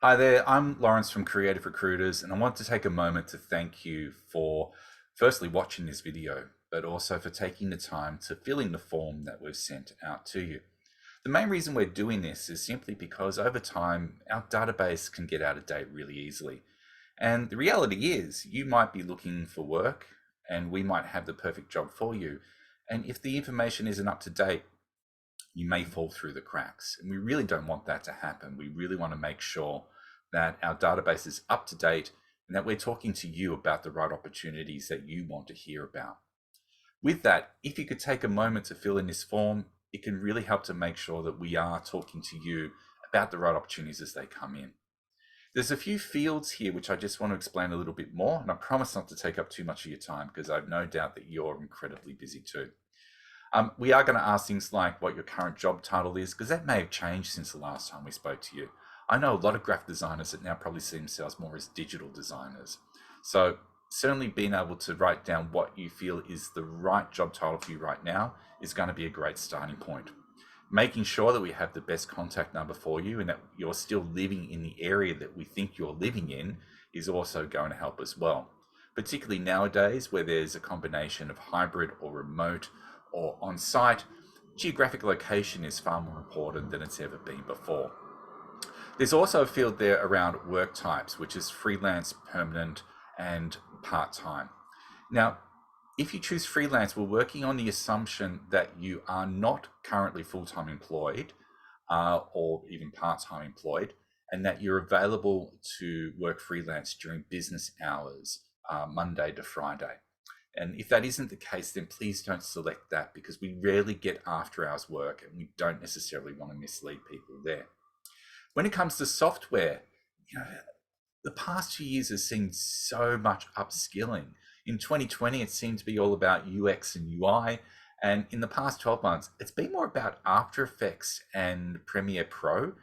Hi there, I'm Lawrence from Creative Recruiters, and I want to take a moment to thank you for firstly watching this video, but also for taking the time to fill in the form that we've sent out to you. The main reason we're doing this is simply because over time, our database can get out of date really easily. And the reality is, you might be looking for work, and we might have the perfect job for you. And if the information isn't up to date, you may fall through the cracks. And we really don't want that to happen. We really want to make sure that our database is up to date and that we're talking to you about the right opportunities that you want to hear about. With that, if you could take a moment to fill in this form, it can really help to make sure that we are talking to you about the right opportunities as they come in. There's a few fields here which I just want to explain a little bit more, and I promise not to take up too much of your time because I've no doubt that you're incredibly busy too. We are going to ask things like what your current job title is, because that may have changed since the last time we spoke to you. I know a lot of graphic designers that now probably see themselves more as digital designers. So certainly being able to write down what you feel is the right job title for you right now is going to be a great starting point. Making sure that we have the best contact number for you and that you're still living in the area that we think you're living in is also going to help as well. Particularly nowadays where there's a combination of hybrid or remote or on site, geographic location is far more important than it's ever been before. There's also a field there around work types, which is freelance, permanent, and part time. Now, if you choose freelance, we're working on the assumption that you are not currently full time employed or even part time employed, and that you're available to work freelance during business hours, Monday to Friday. And if that isn't the case, then please don't select that because we rarely get after hours work and we don't necessarily want to mislead people there. When it comes to software, you know, the past 2 years has seen so much upskilling. In 2020, it seemed to be all about UX and UI. And in the past 12 months, it's been more about After Effects and Premiere Pro.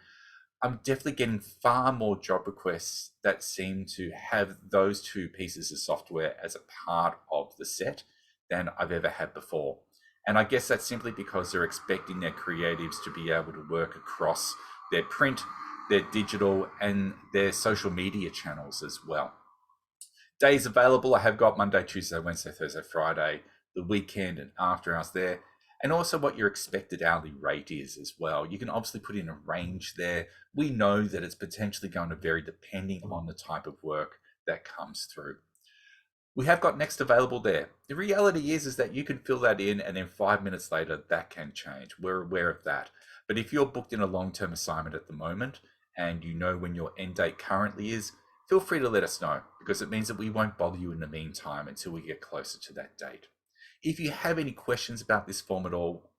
I'm definitely getting far more job requests that seem to have those two pieces of software as a part of the set than I've ever had before. And I guess that's simply because they're expecting their creatives to be able to work across their print, their digital, and their social media channels as well. Days available, I have got Monday, Tuesday, Wednesday, Thursday, Friday, the weekend, and after hours there. And also what your expected hourly rate is as well. You can obviously put in a range there. We know that it's potentially going to vary depending on the type of work that comes through. We have got next available there. The reality is that you can fill that in and then 5 minutes later that can change. We're aware of that. But if you're booked in a long-term assignment at the moment and you know when your end date currently is, feel free to let us know because it means that we won't bother you in the meantime until we get closer to that date. If you have any questions about this form at all,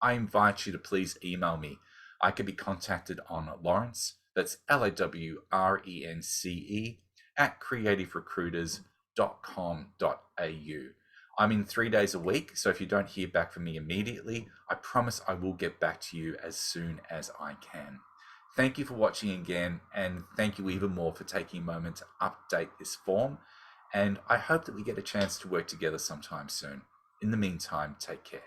I invite you to please email me. I can be contacted on Lawrence, that's LAWRENCE, at creativerecruiters.com.au. I'm in 3 days a week, so if you don't hear back from me immediately, I promise I will get back to you as soon as I can. Thank you for watching again, and thank you even more for taking a moment to update this form. And I hope that we get a chance to work together sometime soon. In the meantime, take care.